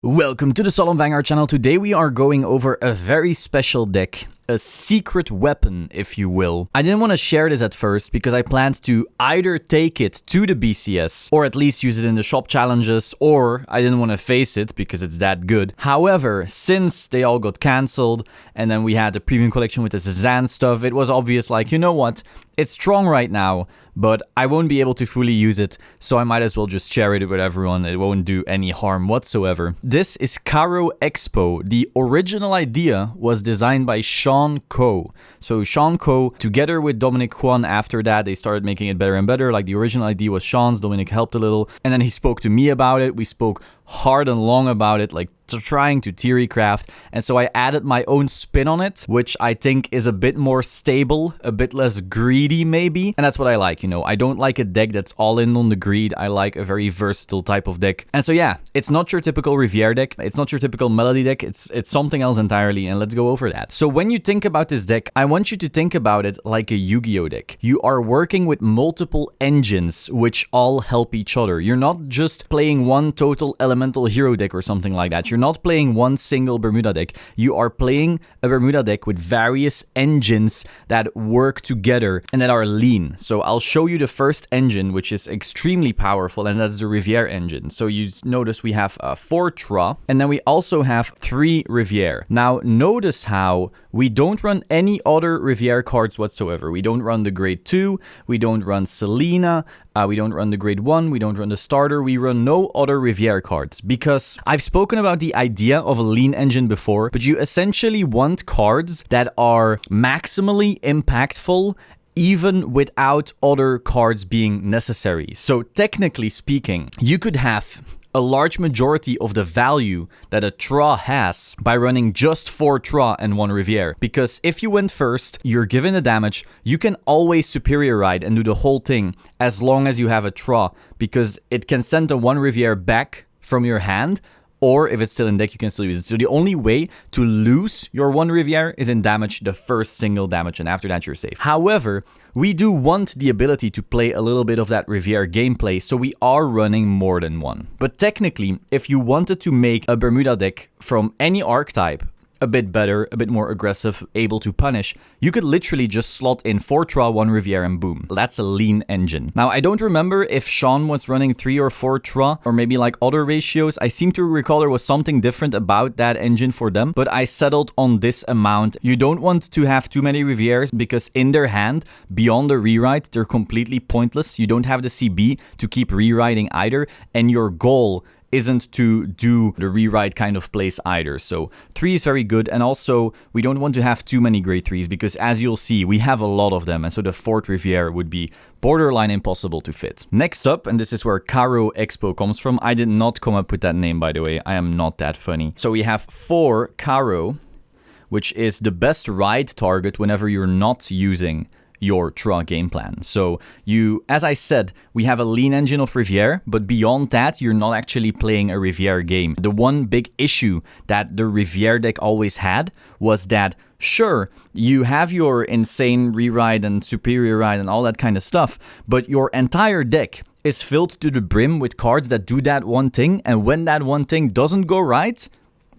Welcome to the Solemn Vanguard channel. Today we are going over a very special deck. A secret weapon, if you will. I didn't want to share this at first because I planned to either take it to the BCS or at least use it in the shop challenges, or I didn't want to face it because it's that good. However, since they all got cancelled and then we had the premium collection with the Zazan stuff, it was obvious, like, you know what? It's strong right now, but I won't be able to fully use it, so I might as well just share it with everyone. It won't do any harm whatsoever. This is Caro Expo. The original idea was designed by Sean Ko. So Sean Ko, together with Dominic Kwan, after that, they started making it better and better. Like, the original idea was Sean's, Dominic helped a little, and then he spoke to me about it. We spoke hard and long about it, like trying to theory craft, and so I added my own spin on it, which I think is a bit more stable, a bit less greedy maybe, and that's what I like, you know. I don't like a deck that's all in on the greed. I like a very versatile type of deck. And so yeah, it's not your typical Riviere deck, it's not your typical Melody deck, it's something else entirely, and let's go over that. So when you think about this deck, I want you to think about it like a Yu-Gi-Oh deck. You are working with multiple engines which all help each other. You're not just playing one total elemental hero deck or something like that. You're not playing one single Bermuda deck. You are playing a Bermuda deck with various engines that work together and that are lean. So I'll show you the first engine, which is extremely powerful, and that's the Riviere engine. So you notice we have 4 Tra, and then we also have 3 Riviere. Now notice how we don't run any other Riviere cards whatsoever. We don't run the Grade 2, we don't run Selena, we don't run the Grade 1, we don't run the starter, we run no other Riviere cards. Because I've spoken about the idea of a lean engine before, but you essentially want cards that are maximally impactful even without other cards being necessary. So technically speaking, you could have a large majority of the value that a Tra has by running just 4 Tra and 1 Riviere. Because if you went first, you're given the damage, you can always superior ride and do the whole thing as long as you have a Tra, because it can send the 1 Riviere back from your hand, or if it's still in deck, you can still use it. So the only way to lose your 1 Riviere is in damage, the first single damage, and after that you're safe. However, we do want the ability to play a little bit of that Riviere gameplay, so we are running more than 1. But technically, if you wanted to make a Bermuda deck from any archetype a bit better, a bit more aggressive, able to punish, you could literally just slot in 4 Tra, 1 Riviere, and boom. That's a lean engine. Now, I don't remember if Sean was running 3 or 4 Tra, or maybe like other ratios. I seem to recall there was something different about that engine for them, but I settled on this amount. You don't want to have too many Rivieres, because in their hand, beyond the rewrite, they're completely pointless. You don't have the CB to keep rewriting either, and your goal isn't to do the rewrite kind of plays either. So 3 is very good, and also we don't want to have too many grade 3s, because as you'll see, we have a lot of them, and so the 4th Riviere would be borderline impossible to fit. Next up, and this is where Caro Expo comes from. I did not come up with that name, by the way. I am not that funny. So we have 4 Caro, which is the best ride target whenever you're not using your Tra game plan. So you, as I said, we have a lean engine of Riviere, but beyond that, you're not actually playing a Riviere game. The one big issue that the Riviere deck always had was that, sure, you have your insane rewrite and superior ride and all that kind of stuff, but your entire deck is filled to the brim with cards that do that one thing, and when that one thing doesn't go right,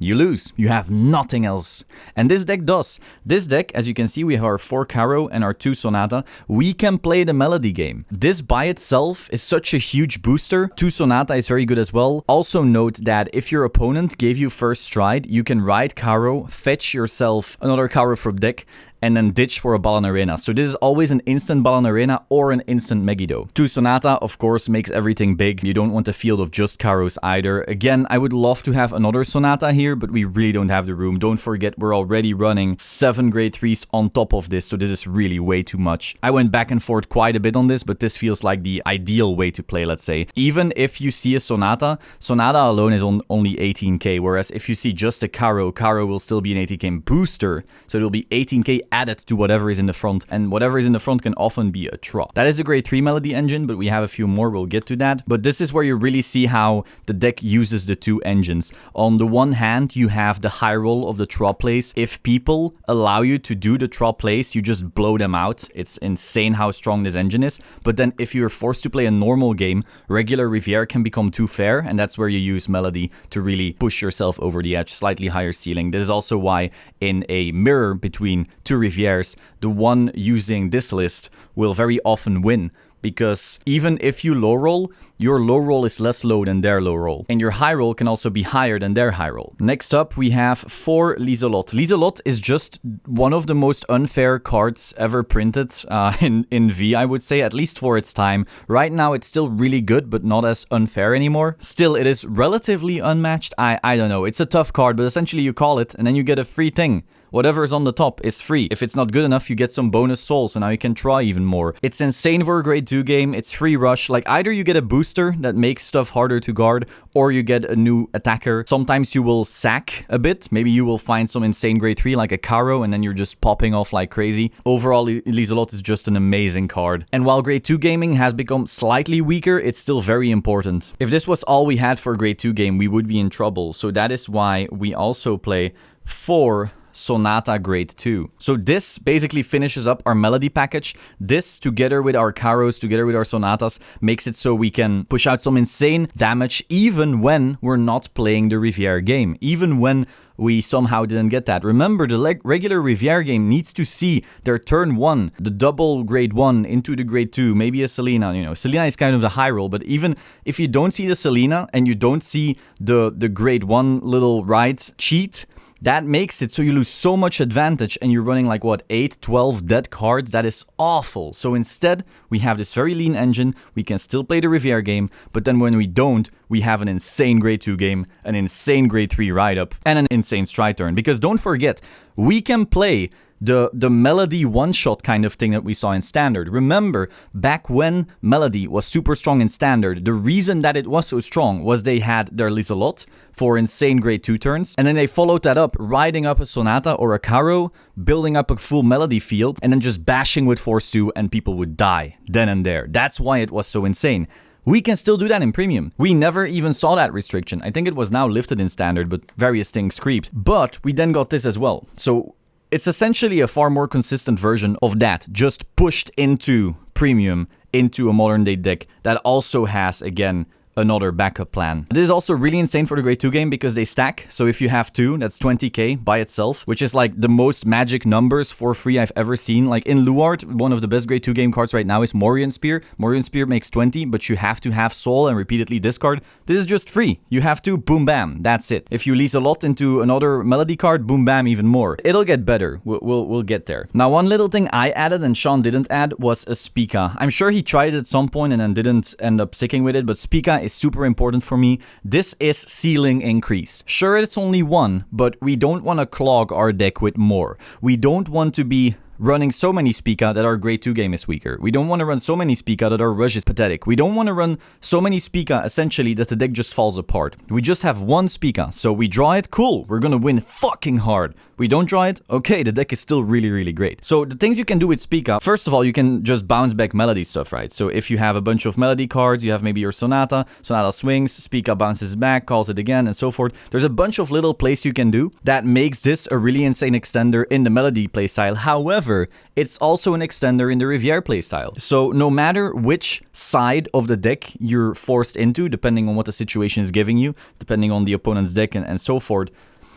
you lose. You have nothing else. And this deck does. This deck, as you can see, we have our 4 Caro and our 2 Sonata. We can play the Melody game. This by itself is such a huge booster. 2 Sonata is very good as well. Also note that if your opponent gave you first stride, you can ride Caro, fetch yourself another Caro from deck, and then ditch for a Balan Arena. So this is always an instant Balan Arena or an instant Megiddo. 2 Sonata, of course, makes everything big. You don't want a field of just Caros either. Again, I would love to have another Sonata here, but we really don't have the room. Don't forget, we're already running 7 grade 3s on top of this, so this is really way too much. I went back and forth quite a bit on this, but this feels like the ideal way to play, let's say. Even if you see a Sonata, Sonata alone is on only 18k, whereas if you see just a Caro, Caro will still be an 18k booster, so it will be 18k added to whatever is in the front, and whatever is in the front can often be a draw. That is a grade 3 melody engine, but we have a few more, we'll get to that. But this is where you really see how the deck uses the two engines. On the one hand, you have the high roll of the draw plays. If people allow you to do the draw plays, you just blow them out. It's insane how strong this engine is. But then if you're forced to play a normal game, regular Riviere can become too fair, and that's where you use melody to really push yourself over the edge, slightly higher ceiling. This is also why in a mirror between two Rivieres, the one using this list will very often win. Because even if you low roll, your low roll is less low than their low roll. And your high roll can also be higher than their high roll. Next up, we have 4 Lisalotte. Lisalotte is just one of the most unfair cards ever printed in V, I would say, at least for its time. Right now, it's still really good, but not as unfair anymore. Still, it is relatively unmatched. I don't know. It's a tough card, but essentially you call it, and then you get a free thing. Whatever is on the top is free. If it's not good enough, you get some bonus souls, and now you can try even more. It's insane for a grade 2 game. It's free rush. Like, either you get a booster that makes stuff harder to guard, or you get a new attacker. Sometimes you will sack a bit. Maybe you will find some insane grade 3 like a Caro, and then you're just popping off like crazy. Overall, Lisalotte is just an amazing card. And while grade 2 gaming has become slightly weaker, it's still very important. If this was all we had for a grade 2 game, we would be in trouble. So that is why we also play 4 Sonata grade 2. So this basically finishes up our melody package. This, together with our Caros, together with our Sonatas, makes it so we can push out some insane damage even when we're not playing the Riviere game. Even when we somehow didn't get that. Remember, the regular Riviere game needs to see their turn 1, the double grade 1 into the grade 2, maybe a Selena. You know, Selena is kind of the high roll, but even if you don't see the Selena and you don't see the grade 1 little ride cheat, that makes it so you lose so much advantage and you're running like, what, 8, 12 dead cards? That is awful. So instead, we have this very lean engine. We can still play the Riviere game, but then when we don't, we have an insane grade 2 game, an insane grade 3 ride-up, and an insane stride turn. Because don't forget, we can play the Melody one-shot kind of thing that we saw in Standard. Remember, back when Melody was super strong in Standard, the reason that it was so strong was they had their Lisalotte for insane grade 2 turns, and then they followed that up, riding up a Sonata or a Caro, building up a full Melody field, and then just bashing with Force 2, and people would die then and there. That's why it was so insane. We can still do that in Premium. We never even saw that restriction. I think it was now lifted in Standard, but various things creeped. But we then got this as well. So it's essentially a far more consistent version of that, just pushed into Premium, into a modern day deck that also has, again, another backup plan. This is also really insane for the grade 2 game because they stack. So if you have 2, that's 20k by itself, which is like the most magic numbers for free I've ever seen. Like in Luart, one of the best grade 2 game cards right now is Morion Spear. Morion Spear makes 20, but you have to have Soul and repeatedly discard. This is just free. You have to, boom bam, that's it. If you Lisalotte into another Melody card, boom bam, even more. It'll get better. We'll get there. Now, one little thing I added and Sean didn't add was a Spica. I'm sure he tried it at some point and then didn't end up sticking with it, but Spica is super important for me. This is ceiling increase. Sure, it's only 1, but we don't want to clog our deck with more. We don't want to be running so many Spica that our grade 2 game is weaker. We don't want to run so many Spica that our rush is pathetic. We don't want to run so many Spica, essentially, that the deck just falls apart. We just have 1 Spica, so we draw it, cool, we're gonna win fucking hard. We don't draw it, okay, the deck is still really, really great. So the things you can do with Spica, first of all, you can just bounce back Melody stuff, right? So if you have a bunch of Melody cards, you have maybe your Sonata, Sonata swings, Spica bounces back, calls it again, and so forth. There's a bunch of little plays you can do that makes this a really insane extender in the Melody playstyle. However, it's also an extender in the Riviere playstyle. So no matter which side of the deck you're forced into, depending on what the situation is giving you, depending on the opponent's deck and so forth,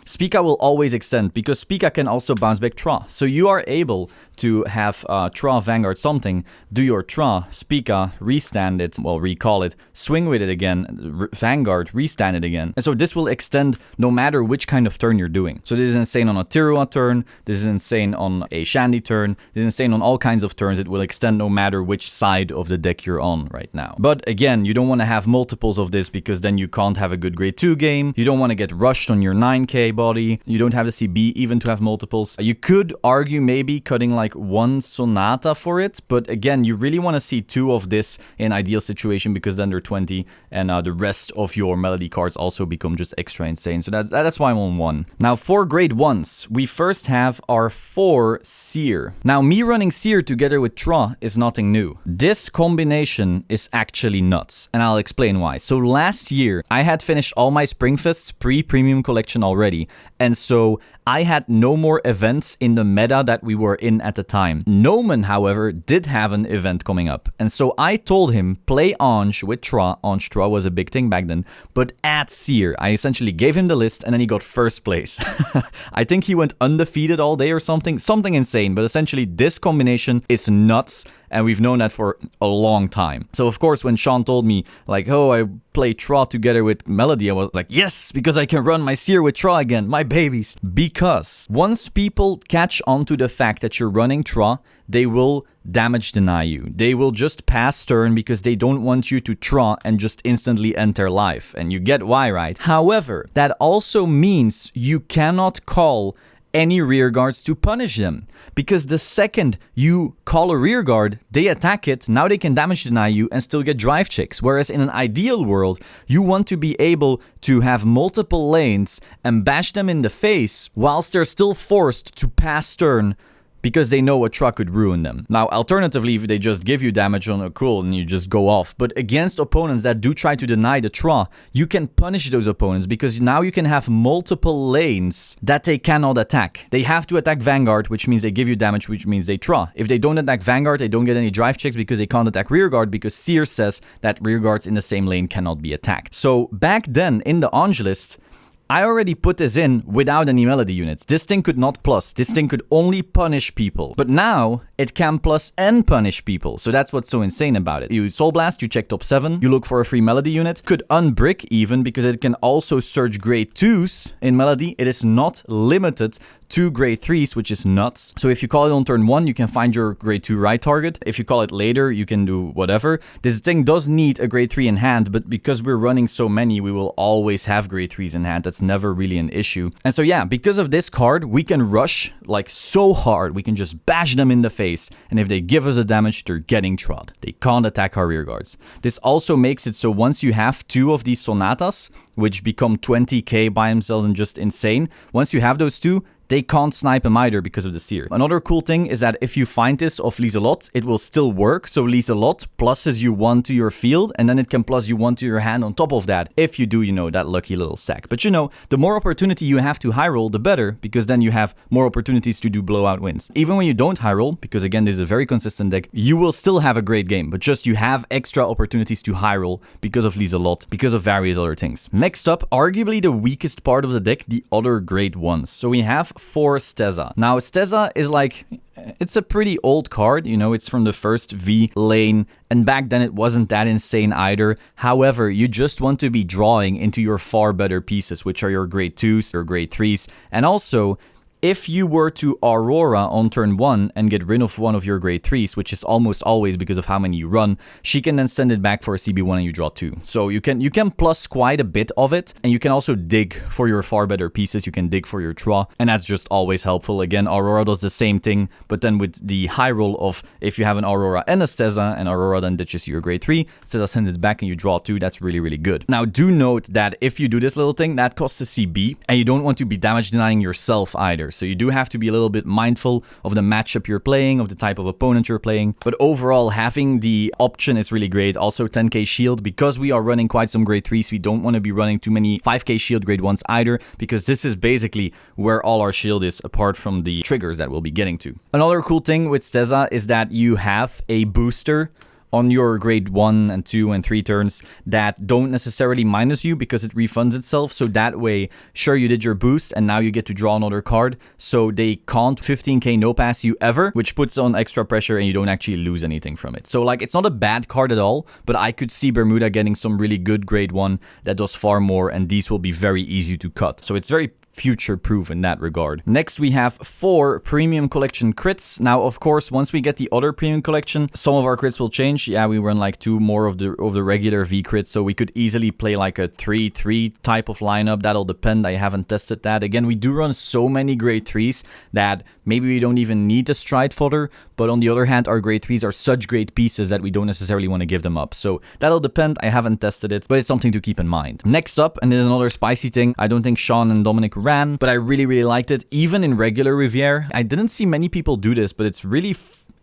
Spica will always extend because Spica can also bounce back Tra. So you are able to have Tra, Vanguard, something, do your Tra, Spica, restand it, well, recall it, swing with it again, Vanguard, restand it again. And so this will extend no matter which kind of turn you're doing. So this is insane on a Tirua turn, this is insane on a Shandy turn, this is insane on all kinds of turns. It will extend no matter which side of the deck you're on right now. But again, you don't want to have multiples of this because then you can't have a good grade 2 game. You don't want to get rushed on your 9k. body. You don't have the CB even to have multiples. You could argue maybe cutting like one Sonata for it, but again, you really want to see 2 of this in ideal situation because then they're 20 and the rest of your melody cards also become just extra insane. So that's why I'm on 1. Now for grade 1s, we first have our 4 Seer. Now me running Seer together with Tra is nothing new. This combination is actually nuts, and I'll explain why. So last year, I had finished all my Springfests pre-premium collection already, and so I had no more events in the meta that we were in at the time. Noman, however, did have an event coming up, and so I told him, play Ange with Tra. Ange Tra was a big thing back then, but add Seer. I essentially gave him the list, and then he got first place. I think he went undefeated all day or something insane, but essentially this combination is nuts, and we've known that for a long time. So of course, when Sean told me, like, oh, I play Tra together with Melody, I was like, yes, because I can run my Seer with Tra again, my babies. Because once people catch on to the fact that you're running Tra, they will damage deny you. They will just pass turn because they don't want you to Tra and just instantly enter life. And you get why, right? However, that also means you cannot call any rear guards to punish them, because the second you call a rear guard, they attack it, now they can damage deny you and still get drive checks. Whereas in an ideal world, you want to be able to have multiple lanes and bash them in the face whilst they're still forced to pass turn because they know a truck could ruin them. Now, alternatively, if they just give you damage on a cool and you just go off. But against opponents that do try to deny the Tra, you can punish those opponents because now you can have multiple lanes that they cannot attack. They have to attack Vanguard, which means they give you damage, which means they Tra. If they don't attack Vanguard, they don't get any drive checks because they can't attack rearguard because Seer says that rearguards in the same lane cannot be attacked. So back then in the Ange list, I already put this in without any melody units. This thing could not plus. This thing could only punish people. But now, it can plus and punish people. So that's what's so insane about it. You Soul Blast, you check top 7, you look for a free melody unit. Could unbrick even, because it can also search grade 2s in melody. It is not limited to grade 3s, which is nuts. So if you call it on turn 1, you can find your grade 2 right target. If you call it later, you can do whatever. This thing does need a grade 3 in hand, but because we're running so many, we will always have grade 3s in hand. That's never really an issue. And so yeah, because of this card, we can rush like so hard. We can just bash them in the face. And if they give us a damage, they're getting trod. They can't attack our rear guards. This also makes it so once you have 2 of these Sonatas, which become 20k by themselves and just insane, once you have those 2, they can't snipe him either because of the Seer. Another cool thing is that if you find this of Lisalotte, it will still work. So Lisalotte pluses you 1 to your field, and then it can plus you 1 to your hand on top of that, if you do, you know, that lucky little stack. But you know, the more opportunity you have to high roll, the better, because then you have more opportunities to do blowout wins. Even when you don't high roll, because again, this is a very consistent deck, you will still have a great game, but just you have extra opportunities to high roll because of Lisalotte, because of various other things. Next up, arguably the weakest part of the deck, the other grade 1s. So we have 4 Steza. Now, Steza is like, it's a pretty old card, you know, it's from the first V lane, and back then it wasn't that insane either. However, you just want to be drawing into your far better pieces, which are your grade 2s or grade 3s, and also, if you were to Aurora on turn 1 and get rid of one of your grade 3s, which is almost always because of how many you run, she can then send it back for a CB1 and you draw 2. So you can plus quite a bit of it, and you can also dig for your far better pieces. You can dig for your draw, and that's just always helpful. Again, Aurora does the same thing, but then with the high roll of if you have an Aurora and a Steza, and Aurora then ditches your grade 3, Steza sends it back and you draw 2, that's really, really good. Now, do note that if you do this little thing, that costs a CB, and you don't want to be damage denying yourself either. So you do have to be a little bit mindful of the matchup you're playing, of the type of opponent you're playing. But overall, having the option is really great. Also 10k shield, because we are running quite some grade 3s, we don't want to be running too many 5k shield grade 1s either, because this is basically where all our shield is, apart from the triggers that we'll be getting to. Another cool thing with Steza is that you have a booster on your grade 1 and 2 and 3 turns that don't necessarily minus you because it refunds itself. So that way, sure, you did your boost and now you get to draw another card. So they can't 15k no pass you ever, which puts on extra pressure and you don't actually lose anything from it. So like, it's not a bad card at all, but I could see Bermuda getting some really good grade 1 that does far more, and these will be very easy to cut. So it's very future-proof in that regard. Next, we have 4 Premium Collection crits. Now, of course, once we get the other Premium Collection, some of our crits will change. Yeah, we run like 2 more of the regular V crits, so we could easily play like a 3-3 type of lineup. That'll depend. I haven't tested that. Again, we do run so many grade 3s that maybe we don't even need a stride fodder, but on the other hand, our grade 3s are such great pieces that we don't necessarily want to give them up. So that'll depend. I haven't tested it, but it's something to keep in mind. Next up, and there's another spicy thing, I don't think Sean and Dominic ran, but I really liked it. Even in regular Riviere, I didn't see many people do this, but it's really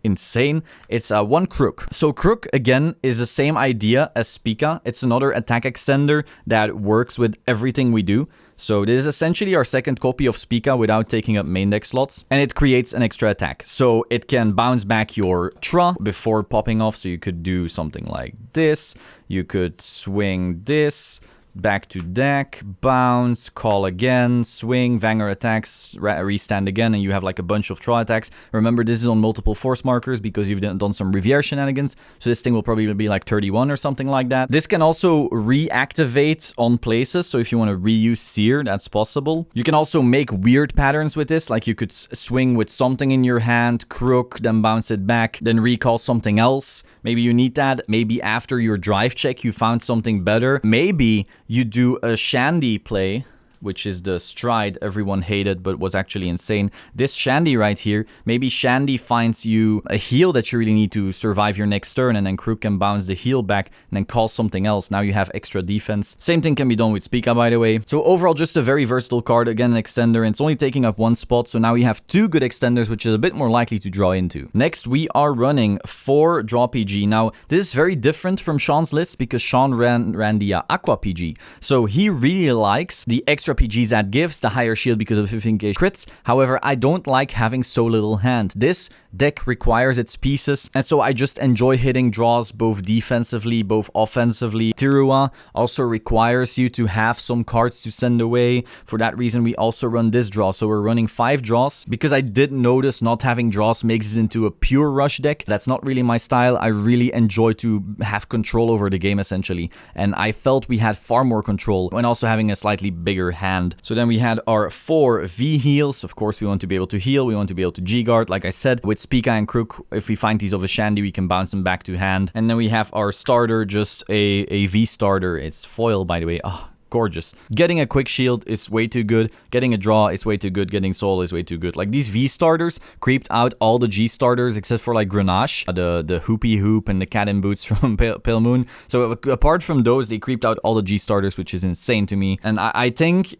insane. It's 1 Crook. So Crook, again, is the same idea as Spica. It's another attack extender that works with everything we do. So this is essentially our second copy of Spica without taking up main deck slots, and it creates an extra attack. So it can bounce back your Tra before popping off, so you could do something like this. You could swing this, back to deck, bounce, call again, swing, Vanguard attacks, restand again, and you have like a bunch of Tra attacks. Remember, this is on multiple force markers because you've done some Riviere shenanigans, so this thing will probably be like 31 or something like that. This can also reactivate on places, so if you want to reuse Seer, that's possible. You can also make weird patterns with this, like you could swing with something in your hand, Crook, then bounce it back, then recall something else. Maybe you need that. Maybe after your drive check, you found something better. Maybe you do a Shandy play, which is the stride everyone hated but was actually insane. This Shandy right here, maybe Shandy finds you a heal that you really need to survive your next turn, and then Crook can bounce the heal back and then call something else. Now you have extra defense. Same thing can be done with Spica, by the way. So overall, just a very versatile card. Again, an extender, and it's only taking up 1 spot, so now we have 2 good extenders, which is a bit more likely to draw into. Next, we are running 4 Draw PG. Now, this is very different from Sean's list because Sean ran the Aqua PG. So he really likes the extra PGs that gives, the higher shield because of 15k crits. However, I don't like having so little hand. This deck requires its pieces, and so I just enjoy hitting draws both defensively, both offensively. Tirua also requires you to have some cards to send away. For that reason, we also run this draw. So we're running 5 draws because I did notice not having draws makes it into a pure rush deck. That's not really my style. I really enjoy to have control over the game, essentially, and I felt we had far more control when also having a slightly bigger hand. So then we had our 4 V heals. Of course, we want to be able to heal. We want to be able to G-guard, like I said. With Spica and Crook, if we find these of a Shandy, we can bounce them back to hand. And then we have our starter, just a V starter. It's foil, by the way. Oh, gorgeous. Getting a quick shield is way too good. Getting a draw is way too good. Getting soul is way too good. Like, these V starters creeped out all the G starters except for like Grenache, the Hoopy Hoop and the Cat in Boots from Pale Moon. So apart from those, they creeped out all the G starters, which is insane to me. And I think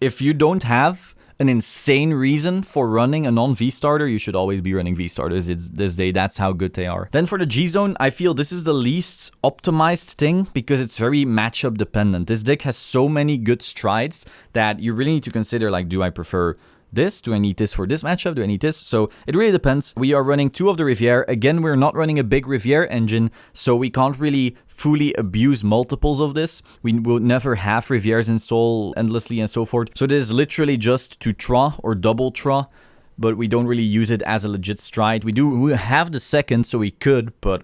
if you don't have an insane reason for running a non-V starter, you should always be running V starters. It's this day, that's how good they are. Then for the G zone, I feel this is the least optimized thing because it's very matchup dependent. This deck has so many good strides that you really need to consider, like, do I prefer this? Do I need this for this matchup? Do I need this? So it really depends. We are running 2 of the Riviere. Again, we're not running a big Riviere engine, so we can't really fully abuse multiples of this. We will never have Rivieres in Soul endlessly and so forth. So this is literally just to Tra or double Tra, but we don't really use it as a legit stride. We have the second, so we could, but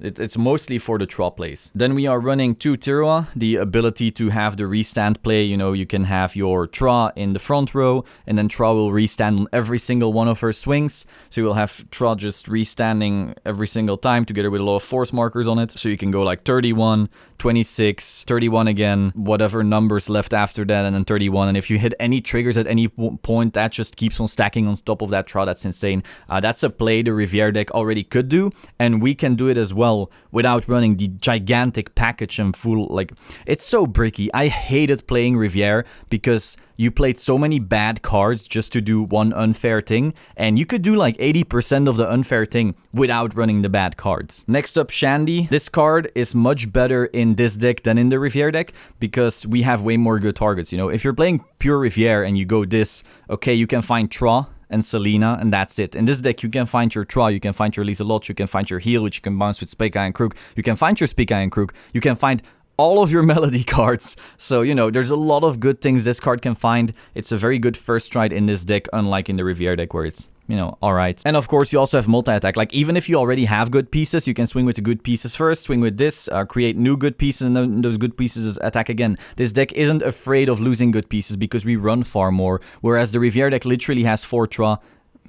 it's mostly for the Tra plays. Then we are running 2 Tirua, the ability to have the restand play. You know, you can have your Tra in the front row, and then Tra will restand on every single one of her swings. So you will have Tra just restanding every single time together with a lot of force markers on it. So you can go like 31, 26, 31 again, whatever numbers left after that, and then 31. And if you hit any triggers at any point, that just keeps on stacking on top of that Tra. That's insane. That's a play the Riviere deck already could do, and we can do it as well without running the gigantic package and full, like, it's so bricky. I hated playing Riviere because you played so many bad cards just to do one unfair thing, and you could do like 80% of the unfair thing without running the bad cards. Next up, Shandy. This card is much better in this deck than in the Riviere deck because we have way more good targets. You know, if you're playing pure Riviere and you go this, okay, you can find Tra and Selena, and that's it. In this deck, you can find your Tra, you can find your Lisalotte, you can find your heal, which you can bounce with Spica and Crook, you can find your Spica and Crook, you can find all of your melody cards. So, you know, there's a lot of good things this card can find. It's a very good first stride in this deck, unlike in the Riviere deck where it's, you know, alright. And of course, you also have multi-attack. Like, even if you already have good pieces, you can swing with the good pieces first, swing with this, create new good pieces, and then those good pieces attack again. This deck isn't afraid of losing good pieces because we run far more, whereas the Riviere deck literally has 4 Tra,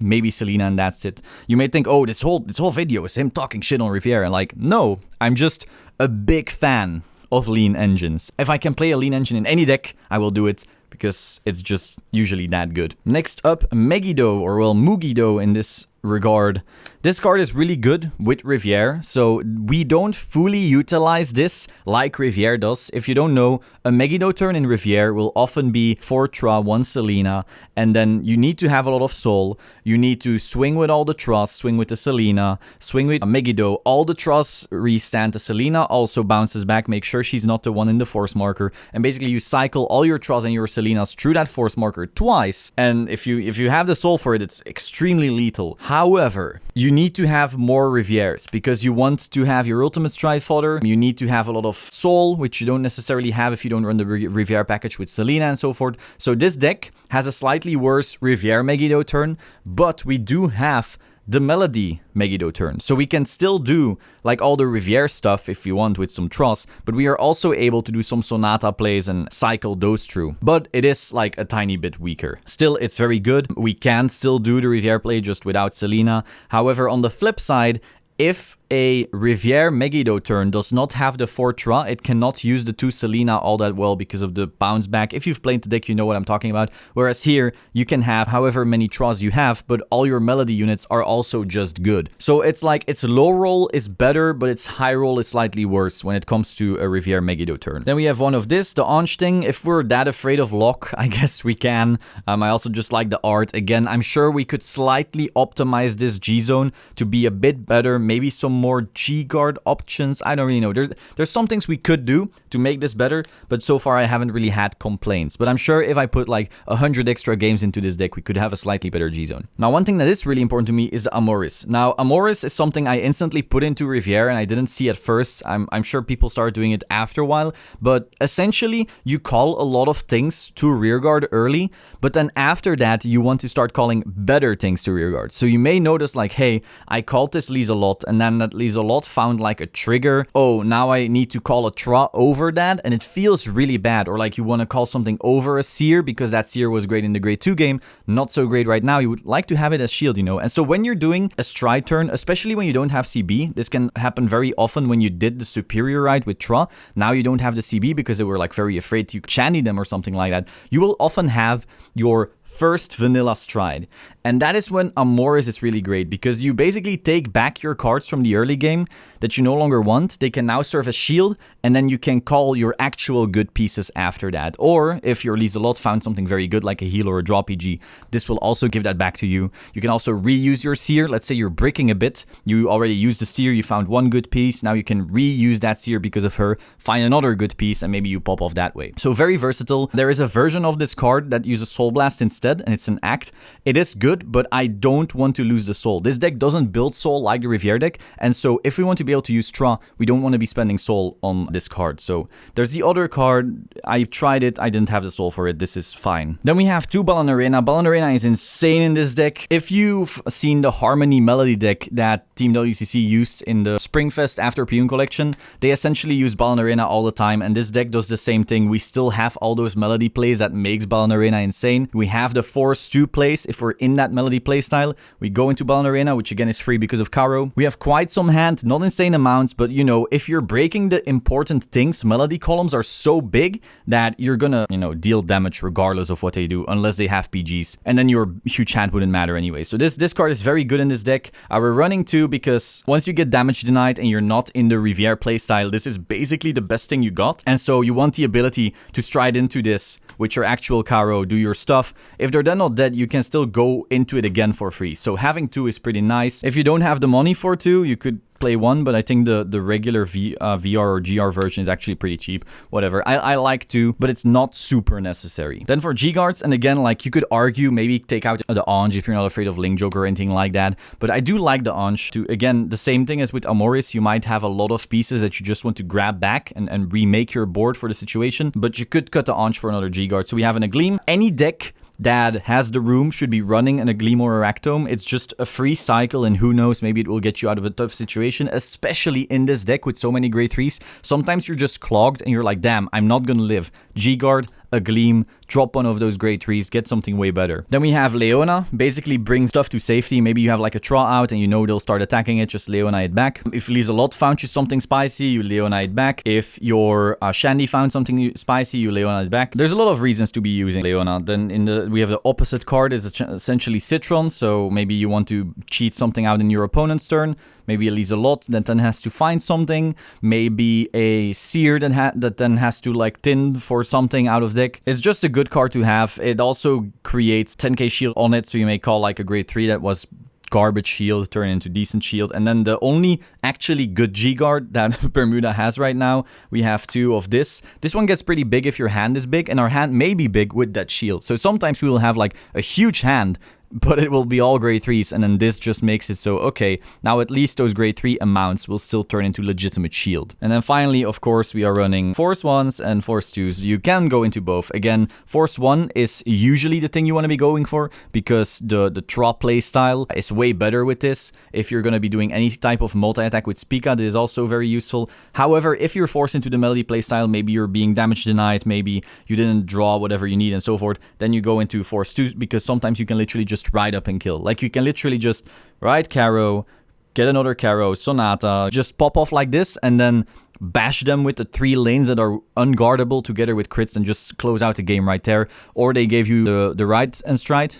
maybe Selena, and that's it. You may think, oh, this whole video is him talking shit on Riviere, and like, no, I'm just a big fan of lean engines. If I can play a lean engine in any deck, I will do it, because it's just usually that good. Next up, Megiddo, or well, Mugido in this regard. This card is really good with Riviere, so we don't fully utilize this like Riviere does. If you don't know, a Megiddo turn in Riviere will often be 4 Tra, 1 Selena, and then you need to have a lot of soul. You need to swing with all the Tras, swing with the Selena, swing with Megiddo. All the Tras restand. The Selena also bounces back, make sure she's not the one in the force marker, and basically you cycle all your Tras and your Selenas through that force marker twice, and if you have the soul for it, it's extremely lethal. However, you need to have more Rivieres because you want to have your ultimate stride fodder. You need to have a lot of soul, which you don't necessarily have if you don't run the Riviere package with Selena and so forth. So this deck has a slightly worse Riviere Megiddo turn, but we do have the Melody Megiddo turn. So we can still do like all the Riviere stuff if you want with some Tross, but we are also able to do some Sonata plays and cycle those through. But it is like a tiny bit weaker. Still, it's very good. We can still do the Riviere play just without Selena. However, on the flip side, if a Riviere Megiddo turn does not have the 4 Tra, it cannot use the 2 Selena all that well because of the bounce back. If you've played the deck, you know what I'm talking about. Whereas here, you can have however many Tras you have, but all your Melody units are also just good. So it's like its low roll is better, but its high roll is slightly worse when it comes to a Riviere Megiddo turn. Then we have one of this, the Ange thing. If we're that afraid of lock, I guess we can. I also just like the art. Again, I'm sure we could slightly optimize this G-zone to be a bit better, maybe some more G-guard options. I don't really know. There's some things we could do to make this better, but so far I haven't really had complaints. But I'm sure if I put like 100 extra games into this deck, we could have a slightly better G-zone. Now, one thing that is really important to me is the Amorous. Now, Amorous is something I instantly put into Riviere and I didn't see at first. I'm sure people started doing it after a while, but essentially you call a lot of things to rearguard early, but then after that you want to start calling better things to rearguard. So you may notice like, hey, I called this Lisalotte, and then that Lisalotte found like a trigger. Oh, now I need to call a Tra over that, and it feels really bad. Or like you want to call something over a Seer because that Seer was great in the grade 2 game, not so great right now. You would like to have it as shield, you know. And so when you're doing a stride turn, especially when you don't have CB, this can happen very often when you did the superior ride with Tra. Now you don't have the CB because they were like very afraid to shandy them or something like that. You will often have your first vanilla stride. And that is when Amorous is really great, because you basically take back your cards from the early game that you no longer want. They can now serve as shield, and then you can call your actual good pieces after that. Or if your Lisalotte found something very good like a heal or a draw PG, this will also give that back to you. You can also reuse your Seer. Let's say you're bricking a bit. You already used the Seer, you found one good piece. Now you can reuse that Seer because of her, find another good piece, and maybe you pop off that way. So very versatile. There is a version of this card that uses Soul Blast instead, and it's an act. It is good, but I don't want to lose the soul. This deck doesn't build soul like the Riviere deck, and so if we want to be able to use Tra, we don't want to be spending soul on this card. So there's the other card. I tried it. I didn't have the soul for it. This is fine. Then we have 2 Balarin. Balarin is insane in this deck. If you've seen the Harmony Melody deck that Team WCC used in the Springfest After Premium collection, they essentially use Balarin all the time, and this deck does the same thing. We still have all those melody plays that makes Balarin insane. We have the Force 2 plays if we're in that melody playstyle. We go into Balarin, which again is free because of Caro. We have quite some hand, not insane amounts, but you know, if you're breaking the important things, melody columns are so big that you're gonna, you know, deal damage regardless of what they do, unless they have PGs, and then your huge hand wouldn't matter anyway. So this card is very good in this deck. We're running 2 because once you get damage denied and you're not in the Riviere playstyle, this is basically the best thing you got, and so you want the ability to stride into this with your actual Caro, do your stuff. If they're then not dead, you can still go into it again for free. So having 2 is pretty nice. If you don't have the money for 2, you could play 1, but I think the regular VR or GR version is actually pretty cheap. Whatever. I like 2, but it's not super necessary. Then for G-Guards, and again, like you could argue maybe take out the Ange if you're not afraid of Link Joker or anything like that. But I do like the Ange to, again, the same thing as with Amorous, you might have a lot of pieces that you just want to grab back and remake your board for the situation, but you could cut the Ange for another G-Guard. So we have an Agleam. Any deck that has the room should be running an Agleam or a Ractome. It's just a free cycle, and who knows, maybe it will get you out of a tough situation, especially in this deck with so many grade 3s. Sometimes you're just clogged and you're like, damn, I'm not gonna live. G-Guard, Agleam, drop one of those grade 3s, get something way better. Then we have Leona, basically bring stuff to safety. Maybe you have like a Traw out and you know they'll start attacking it, just Leona it back. If Lisalotte found you something spicy, you Leona it back. If your Shandy found something spicy, you Leona it back. There's a lot of reasons to be using Leona. Then we have the opposite card is essentially Citron, so maybe you want to cheat something out in your opponent's turn. Maybe a Lisalotte that then has to find something. Maybe a Seer that then has to like tin for something out of deck. It's just a good card to have. It also creates 10k shield on it, so you may call like a grade 3 that was garbage shield turn into decent shield. And then the only actually good G-Guard that Bermuda has right now, we have 2 of this. This one gets pretty big if your hand is big, and our hand may be big with that shield. So sometimes we will have like a huge hand, but it will be all grade 3s, and then this just makes it so, okay, now at least those grade 3 amounts will still turn into legitimate shield. And then finally, of course, we are running Force 1s and Force 2s. You can go into both. Again, Force 1 is usually the thing you want to be going for, because the Traw playstyle is way better with this. If you're going to be doing any type of multi-attack with Spica, this is also very useful. However, if you're forced into the Melody playstyle, maybe you're being damage denied, maybe you didn't draw whatever you need and so forth, then you go into Force 2s, because sometimes you can literally just ride up and kill. Like you can literally just ride Caro, get another Caro, Sonata, just pop off like this and then bash them with the 3 lanes that are unguardable together with crits and just close out the game right there. Or they gave you the ride and stride.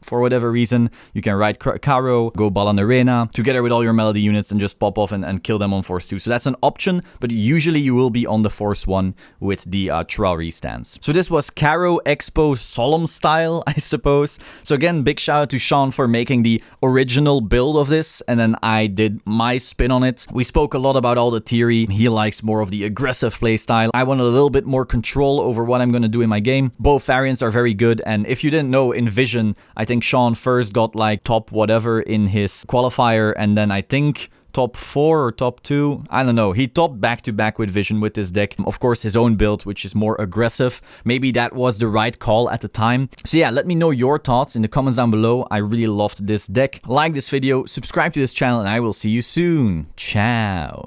For whatever reason, you can ride Caro, go Balan Arena, together with all your Melody units and just pop off and kill them on Force 2. So that's an option, but usually you will be on the Force 1 with the Traw restands. So this was Caro Expo Solemn style, I suppose. So again, big shout out to Sean for making the original build of this, and then I did my spin on it. We spoke a lot about all the theory. He likes more of the aggressive playstyle. I want a little bit more control over what I'm going to do in my game. Both variants are very good, and if you didn't know, in Vision, I think Sean first got like top whatever in his qualifier, and then I think top 4 or top 2. I don't know. He topped back-to-back with Vision with this deck. Of course, his own build, which is more aggressive. Maybe that was the right call at the time. So yeah, let me know your thoughts in the comments down below. I really loved this deck. Like this video, subscribe to this channel, and I will see you soon. Ciao.